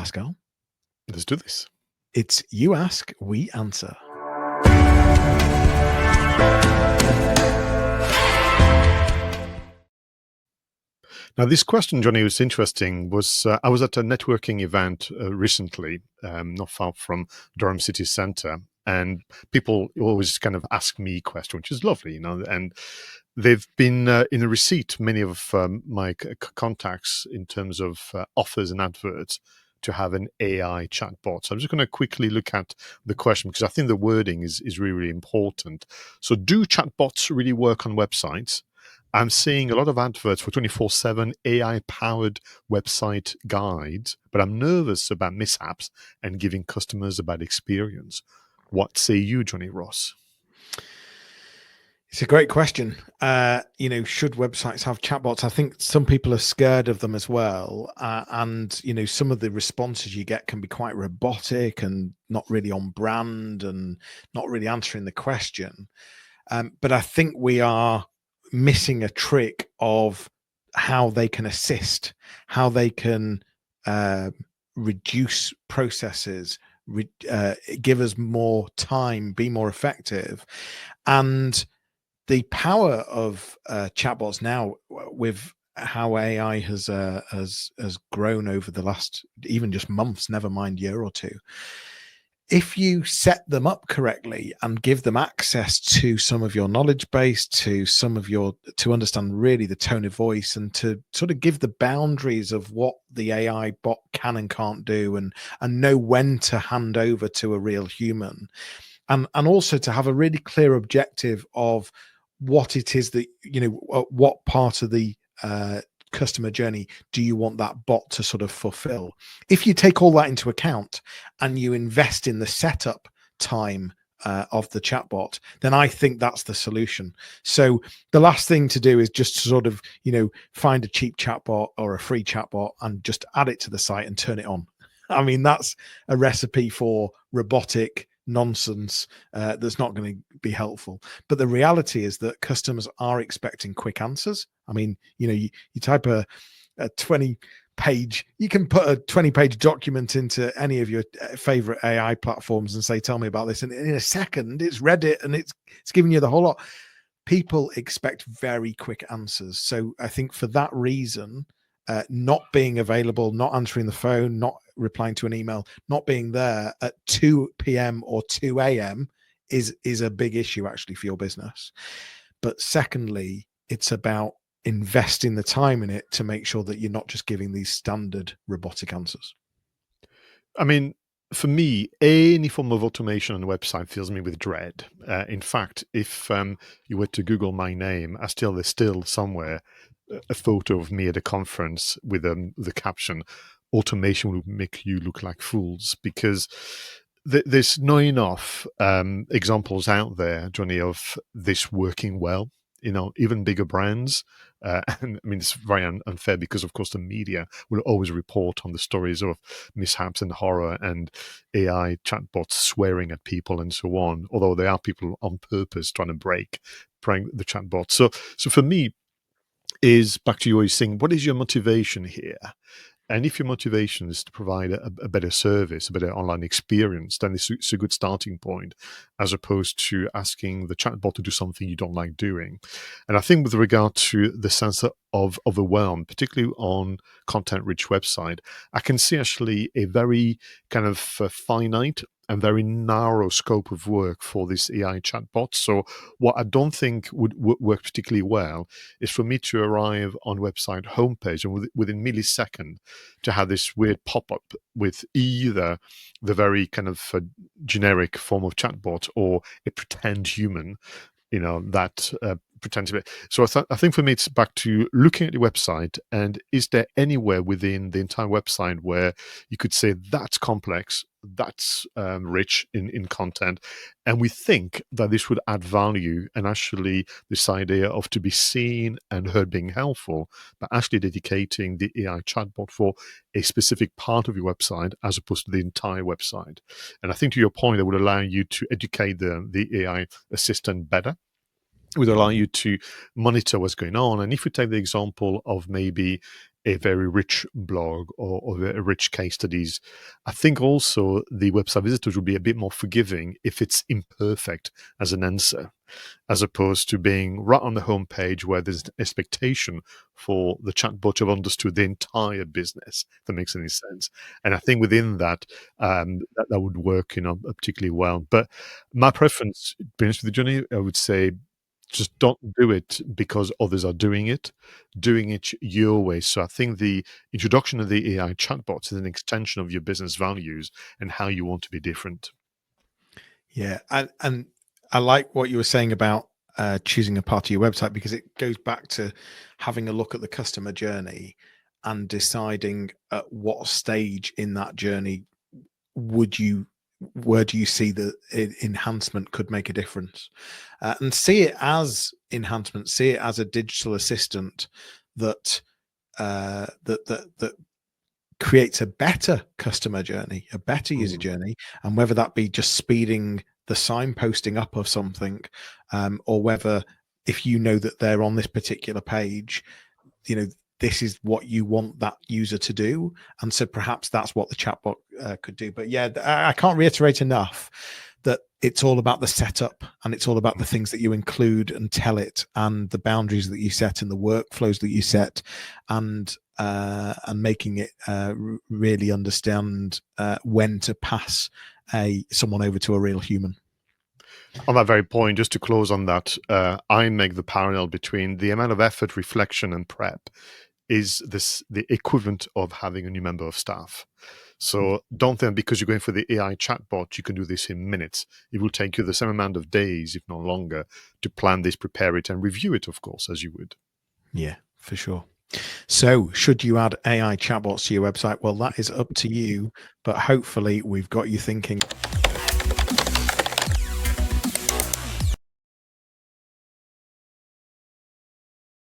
Pascal. Let's do this. It's You Ask, We Answer. Now, this question, Jonny, was interesting. I was at a networking event recently, not far from Durham City Centre, and people always kind of ask me questions, which is lovely, and they've been in a receipt, many of my contacts in terms of offers and adverts to have an AI chatbot. So I'm just going to quickly look at the question because I think the wording is really, really important. So do chatbots really work on websites? I'm seeing a lot of adverts for 24/7 AI-powered website guides, but I'm nervous about mishaps and giving customers a bad experience. What say you, Jonny Ross? It's a great question. Should websites have chatbots? I think some people are scared of them as well. And some of the responses you get can be quite robotic and not really on brand and not really answering the question. But I think we are missing a trick of how they can assist, how they can reduce processes, give us more time, be more effective. And the power of chatbots now, with how AI has grown over the last even just months, never mind year or two. If you set them up correctly and give them access to some of your knowledge base, to understand really the tone of voice, and to sort of give the boundaries of what the AI bot can and can't do, and know when to hand over to a real human, and also to have a really clear objective of what it is that, what part of the customer journey do you want that bot to sort of fulfill. If you take all that into account and you invest in the setup time of the chatbot, then I think that's the solution. So the last thing to do is just to sort of, find a cheap chatbot or a free chatbot and just add it to the site and turn it on. I mean, that's a recipe for robotic nonsense that's not going to be helpful. But the reality is that customers are expecting quick answers. I mean, you type a 20-page, you can put a 20-page document into any of your favorite AI platforms and say, tell me about this. And in a second, it's read it and it's giving you the whole lot. People expect very quick answers. So I think for that reason, not being available, not answering the phone, not replying to an email, not being there at 2 p.m. or 2 a.m. is a big issue actually for your business. But secondly, it's about investing the time in it to make sure that you're not just giving these standard robotic answers. I mean, for me, any form of automation on a website fills me with dread. In fact, if you were to Google my name, there's still somewhere a photo of me at a conference with the caption, automation will make you look like fools, because there's not enough examples out there, Jonny, of this working well. Even bigger brands. And I mean, it's very unfair because, of course, the media will always report on the stories of mishaps and horror and AI chatbots swearing at people and so on, although there are people on purpose trying to break the chatbot. So for me, is back to you always saying, what is your motivation here? And if your motivation is to provide a better service, a better online experience, then it's a good starting point, as opposed to asking the chatbot to do something you don't like doing. And I think with regard to the sense of overwhelm, particularly on content-rich website, I can see actually a very kind of finite and very narrow scope of work for this AI chatbot. So what I don't think would work particularly well is for me to arrive on website homepage and within millisecond to have this weird pop-up with either the very kind of generic form of chatbot or a pretend human, that pretend to be. So I think for me, it's back to looking at the website, and is there anywhere within the entire website where you could say that's complex, that's rich in content, and we think that this would add value, and actually this idea of to be seen and heard being helpful, but actually dedicating the AI chatbot for a specific part of your website as opposed to the entire website. And I think to your point, that would allow you to educate the AI assistant better. It would allow you to monitor what's going on. And if we take the example of maybe a very rich blog or very rich case studies. I think also the website visitors will be a bit more forgiving if it's imperfect as an answer, as opposed to being right on the homepage where there's an expectation for the chatbot to have understood the entire business, if that makes any sense. And I think within that, that would work, particularly well. But my preference, to be honest with you, Johnny, I would say just don't do it because others are doing it your way. So I think the introduction of the AI chatbots is an extension of your business values and how you want to be different. Yeah, and I like what you were saying about choosing a part of your website, because it goes back to having a look at the customer journey and deciding at what stage in that journey would you where do you see the enhancement could make a difference, and see it as enhancement, see it as a digital assistant that that creates a better customer journey, a better user Mm. journey, and whether that be just speeding the signposting up of something, or whether, if you know that they're on this particular page, you know this is what you want that user to do, and so perhaps that's what the chatbot could do. But yeah, I can't reiterate enough that it's all about the setup, and it's all about the things that you include and tell it, and the boundaries that you set, and the workflows that you set, and making it really understand when to pass someone over to a real human. On that very point, just to close on that, I make the parallel between the amount of effort, reflection, and prep is the equivalent of having a new member of staff. So don't think because you're going for the AI chatbot, you can do this in minutes. It will take you the same amount of days, if not longer, to plan this, prepare it, and review it, of course, as you would. Yeah, for sure. So, should you add AI chatbots to your website? Well, that is up to you, but hopefully, we've got you thinking.